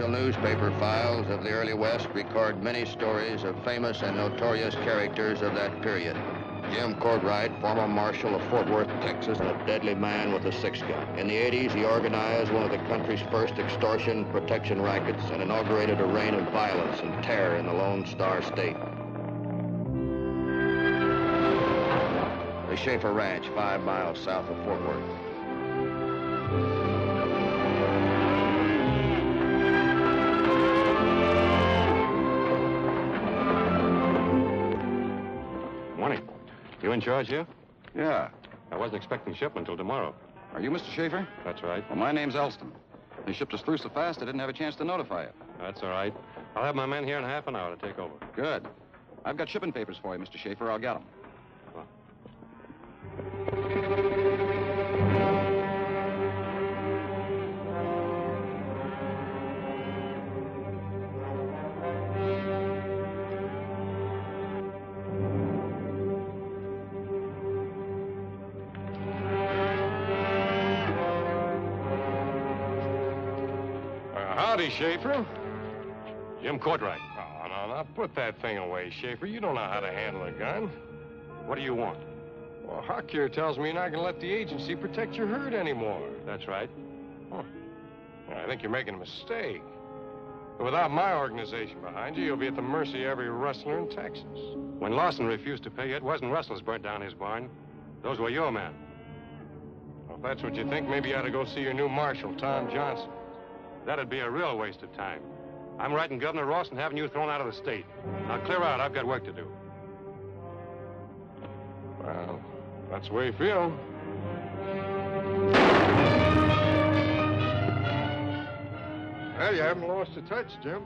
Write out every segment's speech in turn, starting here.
Newspaper files of the early West record many stories of famous and notorious characters of that period. Jim Courtright, former Marshal of Fort Worth, Texas, and a deadly man with a six-gun. In the 80s, he organized one of the country's first extortion protection rackets and inaugurated a reign of violence and terror in the Lone Star State. The Schaefer Ranch, 5 miles south of Fort Worth. You in charge here? Yeah. I wasn't expecting shipment until tomorrow. Are you Mr. Schaefer? That's right. Well, my name's Elston. They shipped us through so fast, I didn't have a chance to notify you. That's all right. I'll have my men here in half an hour to take over. Good. I've got shipping papers for you, Mr. Schaefer. I'll get them. Well. Howdy, Schaefer. Jim Courtright. Oh, no, put that thing away, Schaefer. You don't know how to handle a gun. What do you want? Well, Huck here tells me you're not going to let the agency protect your herd anymore. That's right. Huh. I think you're making a mistake. Without my organization behind you, you'll be at the mercy of every rustler in Texas. When Lawson refused to pay, it wasn't rustlers burnt down his barn. Those were your men. Well, if that's what you think, maybe you ought to go see your new marshal, Tom Johnson. That'd be a real waste of time. I'm writing Governor Ross and having you thrown out of the state. Now clear out. I've got work to do. Well, that's the way you feel. Well, you haven't lost a touch, Jim.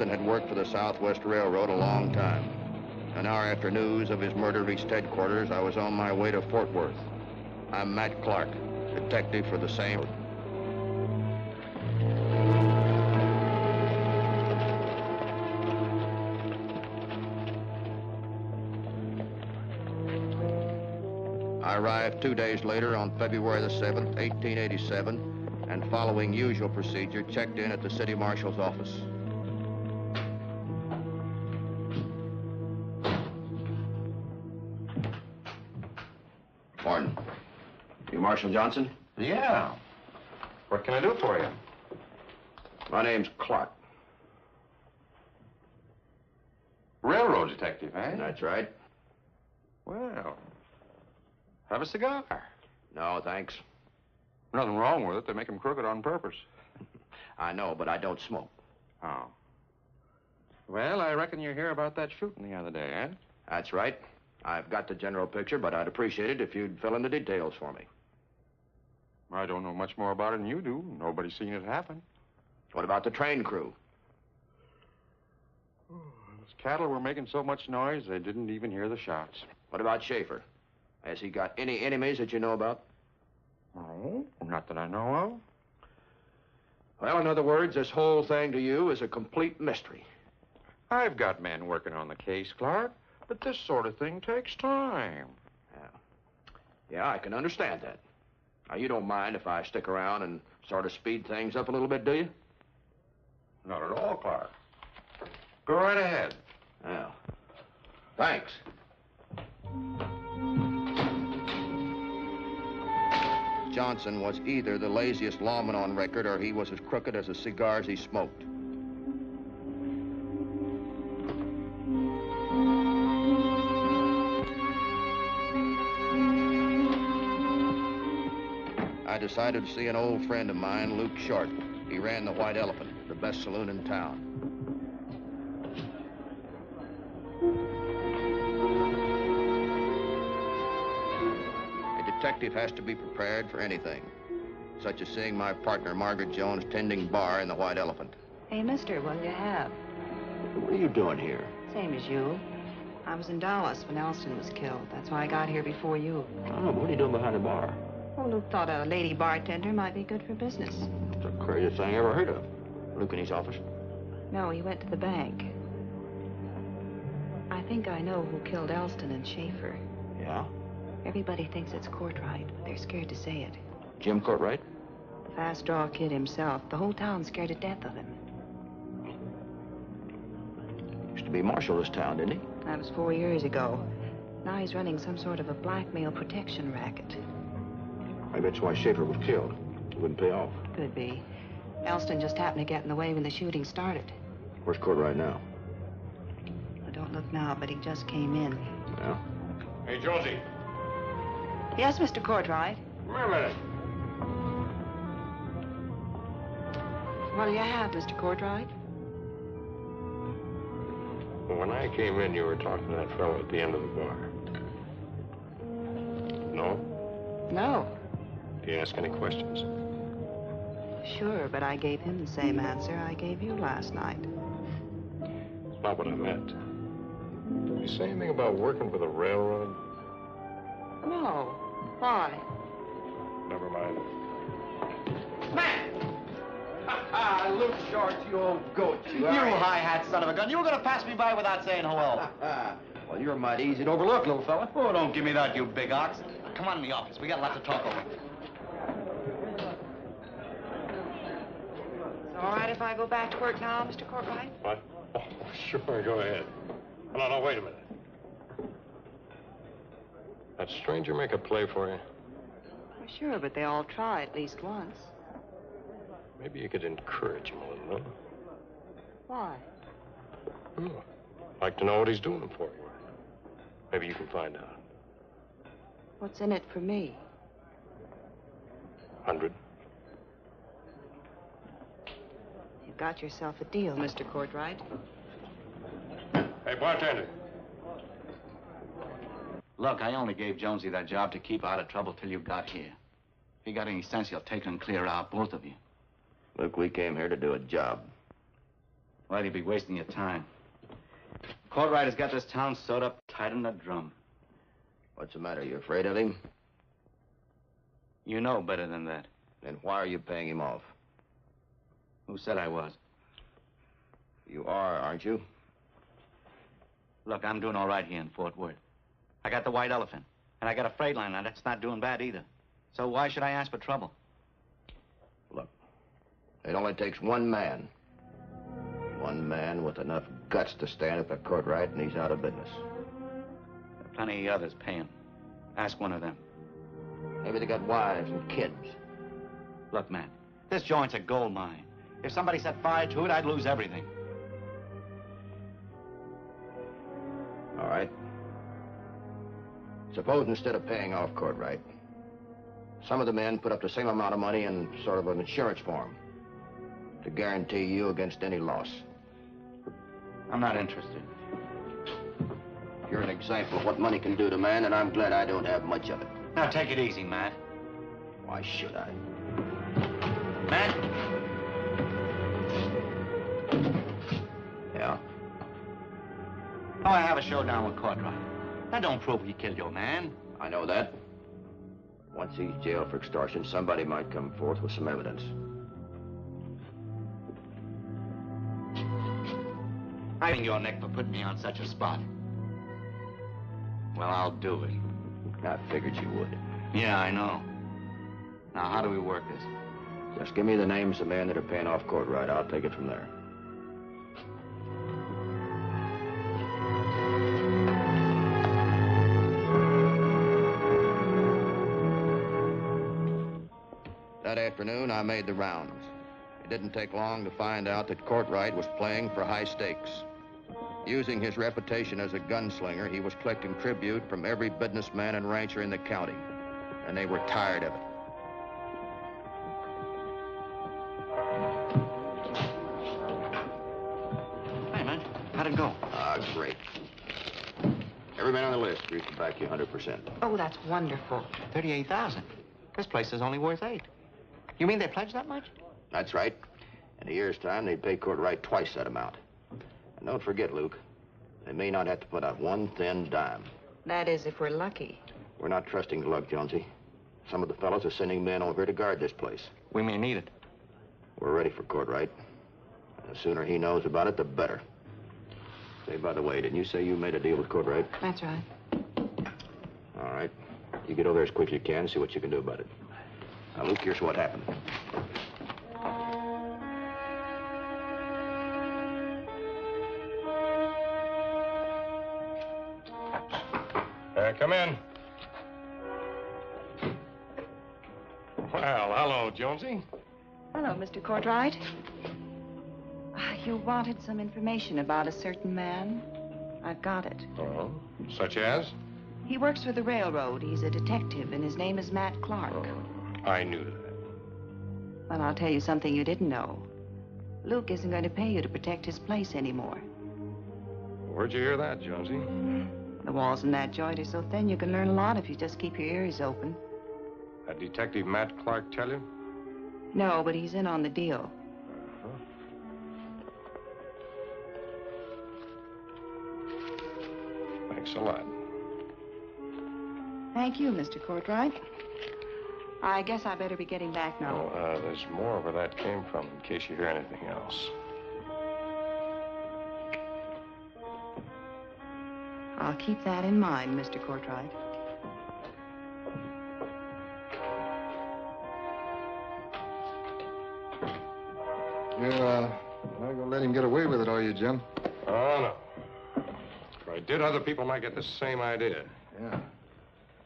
Had worked for the Southwest Railroad a long time. An hour after news of his murder reached headquarters, I was on my way to Fort Worth. I'm Matt Clark, detective for the same. I arrived 2 days later on February the 7th, 1887, and following usual procedure, checked in at the city marshal's office. Morning. You Marshal Johnson? Yeah. What can I do for you? My name's Clark. Railroad detective, eh? That's right. Well, have a cigar. No, thanks. Nothing wrong with it. They make them crooked on purpose. I know, but I don't smoke. Oh. Well, I reckon you hear about that shooting the other day, eh? That's right. I've got the general picture, but I'd appreciate it if you'd fill in the details for me. I don't know much more about it than you do. Nobody's seen it happen. What about the train crew? Those cattle were making so much noise, they didn't even hear the shots. What about Schaefer? Has he got any enemies that you know about? No, not that I know of. Well, in other words, this whole thing to you is a complete mystery. I've got men working on the case, Clark, but this sort of thing takes time. Yeah, I can understand that. Now, you don't mind if I stick around and sort of speed things up a little bit, do you? Not at all, Clark. Go right ahead. Well, thanks. Johnson was either the laziest lawman on record or he was as crooked as the cigars he smoked. I decided to see an old friend of mine, Luke Short. He ran the White Elephant, the best saloon in town. A detective has to be prepared for anything, such as seeing my partner, Margaret Jones, tending bar in the White Elephant. Hey, mister, what'll you have? What are you doing here? Same as you. I was in Dallas when Elston was killed. That's why I got here before you. Oh, what are you doing behind the bar? Oh, Luke thought a lady bartender might be good for business. It's the craziest thing I ever heard of. Luke in his office? No, he went to the bank. I think I know who killed Elston and Schaefer. Yeah? Everybody thinks it's Courtright, but they're scared to say it. Jim Courtright? The fast draw kid himself. The whole town's scared to death of him. Used to be Marshal of this town, didn't he? That was 4 years ago. Now he's running some sort of a blackmail protection racket. Maybe that's why Schaefer was killed. He wouldn't pay off. Could be. Elston just happened to get in the way when the shooting started. Where's Courtright now? Well, don't look now, but he just came in. Yeah? Hey, Jonesy. Yes, Mr. Courtright. Come here a minute. What do you have, Mr. Courtright? Well, when I came in, you were talking to that fellow at the end of the bar. No? No. Did he ask any questions? Sure, but I gave him the same answer I gave you last night. It's not what I meant. Did he say anything about working for the railroad? No. Why? Never mind. Man! Luke Short, you old goat, you. High-hat son of a gun. You were going to pass me by without saying hello. Well, you're mighty easy to overlook, little fella. Oh, don't give me that, you big ox. Come on in the office. We got a lot to talk over. It's all right if I go back to work now, Mr. Courtright? What? Oh, sure, go ahead. Oh, no, wait a minute. That stranger make a play for you? Well, sure, but they all try at least once. Maybe you could encourage him a little, huh? Why? Like to know what he's doing for you. Maybe you can find out. What's in it for me? 100. You've got yourself a deal, Mr. Courtright. Hey, bartender. Look, I only gave Jonesy that job to keep out of trouble till you got here. If you got any sense, you'll take and clear out, both of you. Look, we came here to do a job. Why'd you be wasting your time? Courtright has got this town sewed up tight in a drum. What's the matter? You afraid of him? You know better than that. Then why are you paying him off? Who said I was? You are, aren't you? Look, I'm doing all right here in Fort Worth. I got the White Elephant, and I got a freight liner that's not doing bad either. So why should I ask for trouble? Look, it only takes one man. One man with enough guts to stand at the Courtright, and he's out of business. There are plenty of others paying. Ask one of them. Maybe they got wives and kids. Look, man, this joint's a gold mine. If somebody set fire to it, I'd lose everything. All right. Suppose instead of paying off Courtright, some of the men put up the same amount of money in sort of an insurance form to guarantee you against any loss. I'm not interested. You're an example of what money can do to man, and I'm glad I don't have much of it. Now, take it easy, Matt. Why should I? Matt? Yeah? Oh, I have a showdown with Courtright. That don't prove he killed your man. I know that. Once he's jailed for extortion, somebody might come forth with some evidence. I think your neck for putting me on such a spot. Well, I'll do it. I figured you would. Yeah, I know. Now, how do we work this? Just give me the names of men that are paying off Courtright. I'll take it from there. That afternoon, I made the rounds. It didn't take long to find out that Courtright was playing for high stakes. Using his reputation as a gunslinger, he was collecting tribute from every businessman and rancher in the county, and they were tired of it. Hey, man, how'd it go? Great. Every man on the list agrees to back you 100%. Oh, that's wonderful. 38,000. This place is only worth 8. You mean they pledged that much? That's right. In a year's time, they'd pay Courtright twice that amount. And don't forget, Luke, they may not have to put out one thin dime. That is, if we're lucky. We're not trusting luck, Jonesy. Some of the fellows are sending men over here to guard this place. We may need it. We're ready for Courtright. The sooner he knows about it, the better. Say, by the way, didn't you say you made a deal with Courtright? That's right. All right. You get over there as quick as you can and see what you can do about it. Now, Luke, here's what happened. Come in. Well, hello, Jonesy. Hello, Mr. Courtright. You wanted some information about a certain man? I've got it. Oh, such as? He works for the railroad. He's a detective, and his name is Matt Clark. Oh, I knew that. Well, I'll tell you something you didn't know. Luke isn't going to pay you to protect his place anymore. Where'd you hear that, Jonesy? The walls in that joint are so thin you can learn a lot if you just keep your ears open. That Detective Matt Clark tell you? No, but he's in on the deal. Thanks a lot. Thank you, Mr. Courtright. I guess I better be getting back now. Oh, there's more where that came from in case you hear anything else. I'll keep that in mind, Mr. Courtright. You're not gonna let him get away with it, are you, Jim? Oh, no. If I did, other people might get the same idea. Yeah.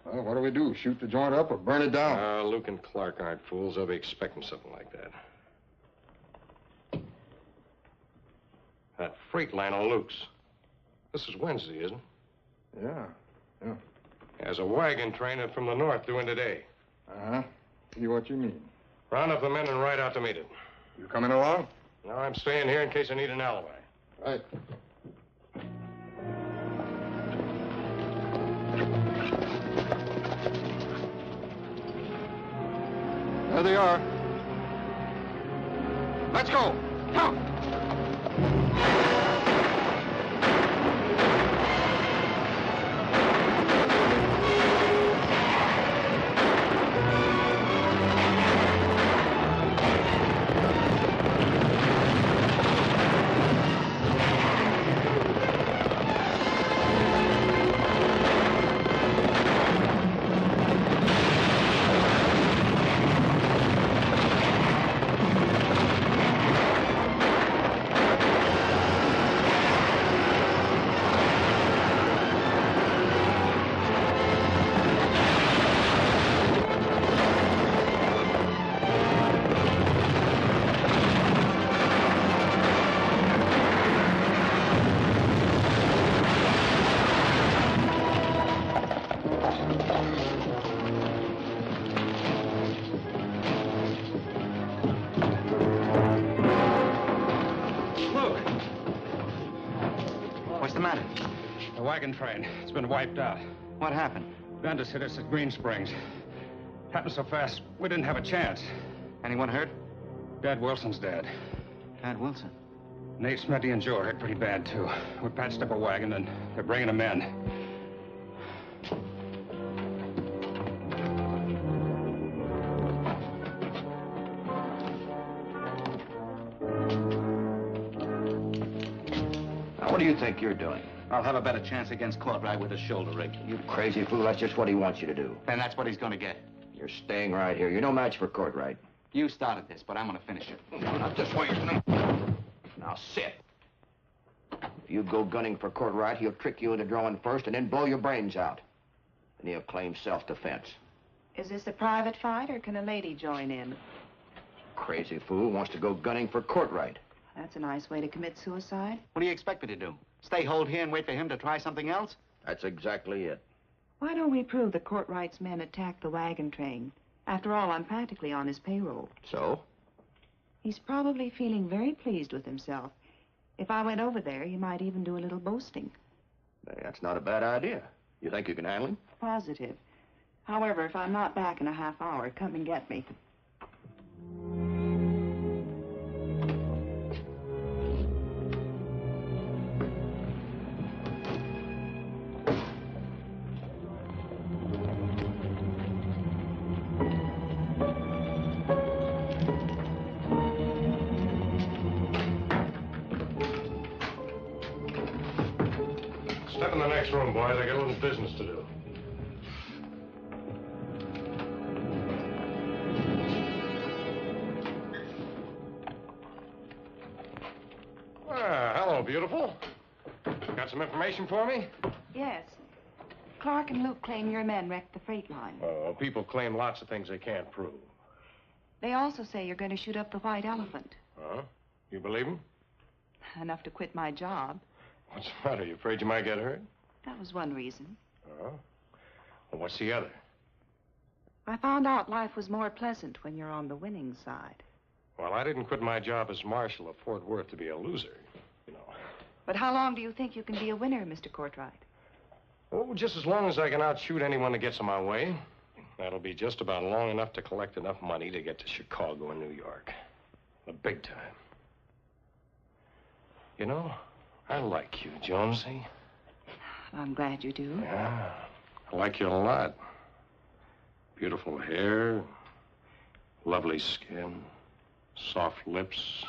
Well, what do we do? Shoot the joint up or burn it down? Luke and Clark aren't fools. They'll be expecting something like that. That freight line of Luke's. This is Wednesday, isn't it? Yeah. There's a wagon train from the north due in today. Uh-huh. See what you mean. Round up the men and ride out to meet it. You coming along? No, I'm staying here in case I need an alibi. Right. There they are. Let's go. Come. Train. It's been wiped out. What happened? Bandits hit us at Green Springs. Happened so fast, we didn't have a chance. Anyone hurt? Dad Wilson's dead. Dad Wilson? Nate, Smitty, and Joe are hit pretty bad, too. We patched up a wagon, and they're bringing them in. Now, what do you think you're doing? I'll have a better chance against Courtright with a shoulder rig. You crazy fool, that's just what he wants you to do. And that's what he's going to get. You're staying right here. You're no match for Courtright. You started this, but I'm going to finish it. No, not this way. Now, sit. If you go gunning for Courtright, he'll trick you into drawing first and then blow your brains out. Then he'll claim self-defense. Is this a private fight, or can a lady join in? Crazy fool wants to go gunning for Courtright. That's a nice way to commit suicide. What do you expect me to do? Stay hold here and wait for him to try something else? That's exactly it. Why don't we prove that Courtright's men attacked the wagon train? After all, I'm practically on his payroll. So? He's probably feeling very pleased with himself. If I went over there, he might even do a little boasting. Hey, that's not a bad idea. You think you can handle him? Positive. However, if I'm not back in a half hour, come and get me. Step in the next room, boys. I got a little business to do. Hello, beautiful. Got some information for me? Yes. Clark and Luke claim your men wrecked the freight line. Oh, people claim lots of things they can't prove. They also say you're going to shoot up the White Elephant. Huh? You believe them? Enough to quit my job. What's the matter? You afraid you might get hurt? That was one reason. Oh? Well, what's the other? I found out life was more pleasant when you're on the winning side. Well, I didn't quit my job as Marshal of Fort Worth to be a loser, you know. But how long do you think you can be a winner, Mr. Courtright? Oh, just as long as I can outshoot anyone that gets in my way. That'll be just about long enough to collect enough money to get to Chicago and New York. The big time. You know, I like you, Jonesy. I'm glad you do. Yeah, I like you a lot. Beautiful hair, lovely skin, soft lips.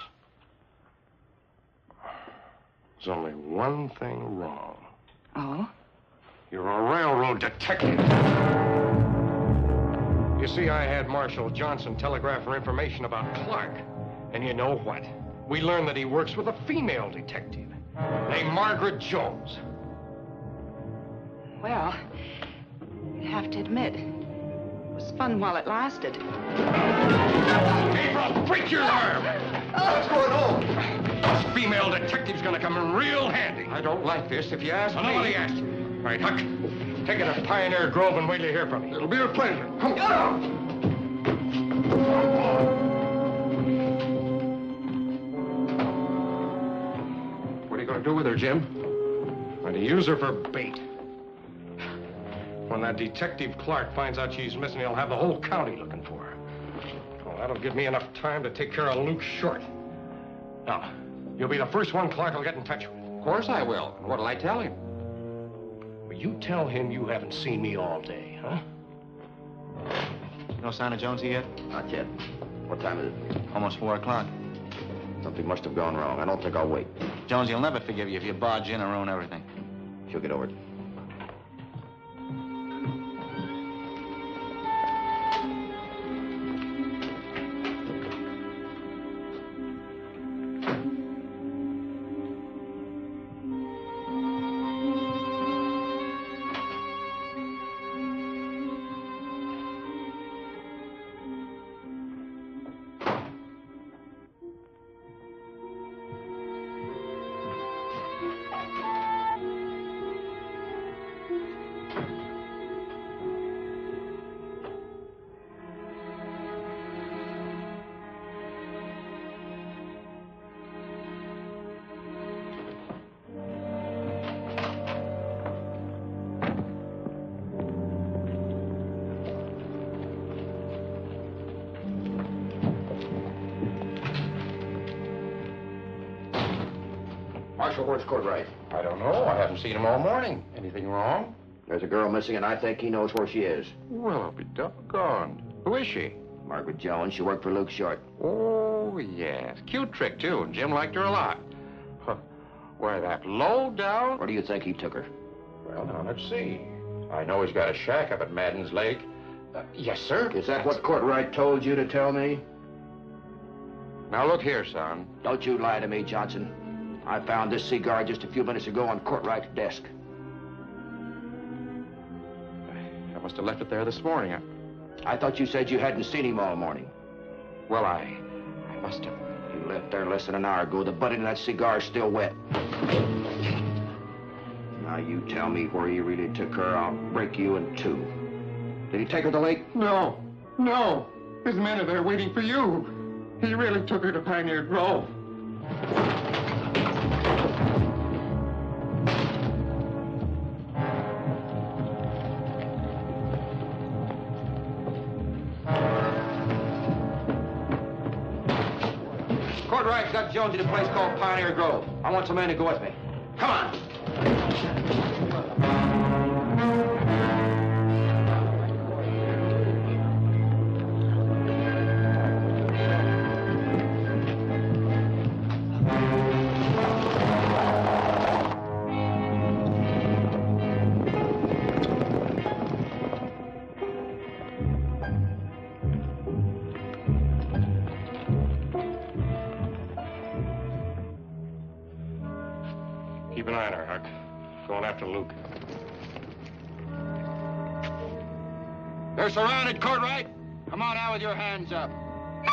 There's only one thing wrong. Oh? You're a railroad detective. You see, I had Marshal Johnson telegraph for information about Clark. And you know what? We learned that he works with a female detective named Margaret Jones. Well, you have to admit, it was fun while it lasted. Schaefer, I'll break your arm! What's going on? This female detective's gonna come in real handy. I don't like this, if you ask me. Nobody asked you. All right, Huck, take it to Pioneer Grove and wait till you hear from me. It'll be a pleasure. Come on. What are you going to do with her, Jim? I'm going to use her for bait. When that detective Clark finds out she's missing, he'll have the whole county looking for her. Well, that'll give me enough time to take care of Luke Short. Now, you'll be the first one Clark will get in touch with. Of course I will. What'll I tell him? Well, you tell him you haven't seen me all day, huh? No sign of Jonesy yet? Not yet. What time is it? Almost 4 o'clock. Something must have gone wrong. I don't think I'll wait. Jonesy will never forgive you if you barge in and ruin everything. She'll get over it. Marshal, where's Courtright? I don't know. I haven't seen him all morning. Anything wrong? There's a girl missing, and I think he knows where she is. Well, I'll be doggone. Who is she? Margaret Jones. She worked for Luke Short. Oh, yes. Cute trick, too, and Jim liked her a lot. Huh. Why, that low down... Where do you think he took her? Well, now, let's see. I know he's got a shack up at Madden's Lake. Yes, sir. Is that what Courtright told you to tell me? Now, look here, son. Don't you lie to me, Johnson. I found this cigar just a few minutes ago on Courtright's desk. I must have left it there this morning. I thought you said you hadn't seen him all morning. Well, I must have. You left there less than an hour ago. The butt end of that cigar's still wet. Now you tell me where he really took her. I'll break you in two. Did he take her to the lake? No. No. His men are there waiting for you. He really took her to Pioneer Grove. Courtright's got Jones at a place called Pioneer Grove. I want some men to go with me. Come on. Keep an eye on her, Huck. Going after Luke. They're surrounded, Courtright. Come on out with your hands up. I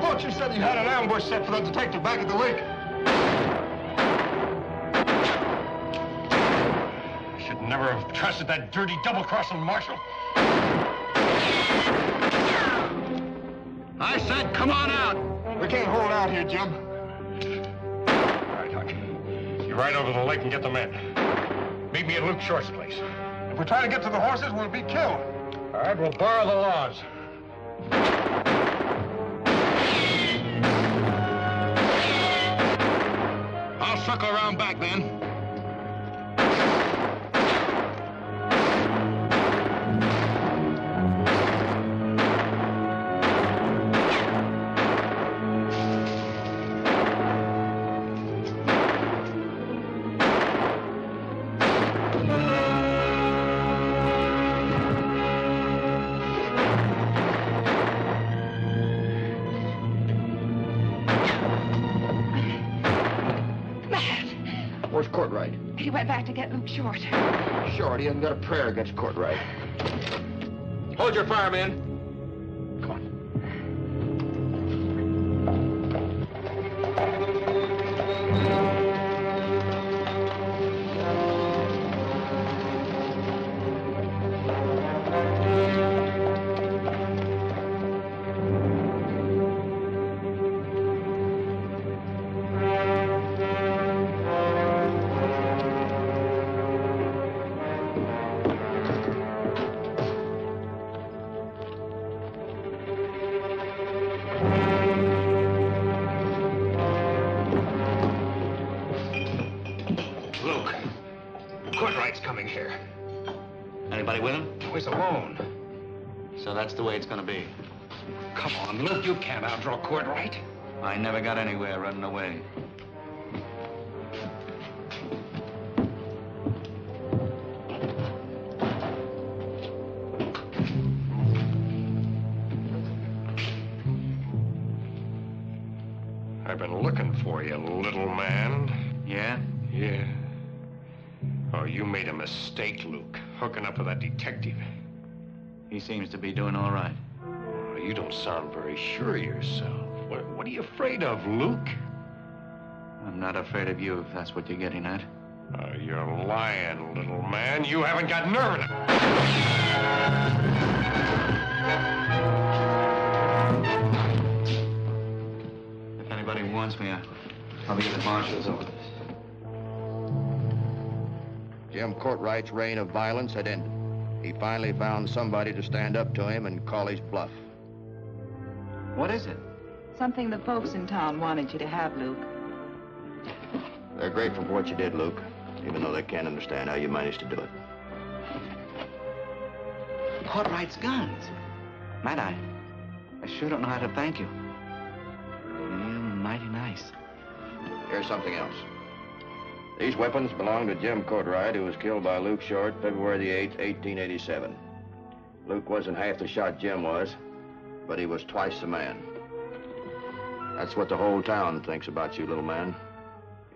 thought you said you had an ambush set for the detective back at the lake. Never have trusted that dirty double-crossing Marshal. I said, come on out. We can't hold out here, Jim. All right, Huck. You ride over to the lake and get the men. Meet me at Luke Short's place. If we try to get to the horses, we'll be killed. All right, we'll borrow the laws. I'll circle around back then. Where's Courtright? He went back to get Luke Short. Short, he hasn't got a prayer against Courtright. Hold your fire, men. Come on. So that's the way it's gonna be. Come on, Luke, you can't outdraw Courtright. I never got anywhere running away. I've been looking for you, little man. Yeah? Yeah. Oh, you made a mistake, Luke, hooking up with that detective. He seems to be doing all right. Oh, you don't sound very sure of yourself. What are you afraid of, Luke? I'm not afraid of you, if that's what you're getting at. You're lying, little man. You haven't got nerve enough. If anybody wants me, I'll be at the Marshal's office. Jim Courtright's reign of violence had ended. He finally found somebody to stand up to him and call his bluff. What is it? Something the folks in town wanted you to have, Luke. They're grateful for what you did, Luke, even though they can't understand how you managed to do it. Courtright's guns. Matt, I sure don't know how to thank you. You're mighty nice. Here's something else. These weapons belong to Jim Courtright, who was killed by Luke Short February the 8th, 1887. Luke wasn't half the shot Jim was. but he was twice the man. That's what the whole town thinks about you, little man.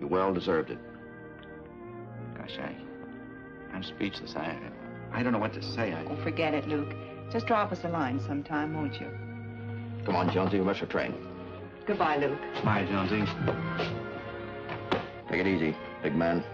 You well deserved it. Gosh, I'm speechless. I don't know what to say. Oh, forget it, Luke. Just drop us a line sometime, won't you? Come on, Jonesy, we must retrain. Goodbye, Luke. Bye, Jonesy. Take it easy, big man.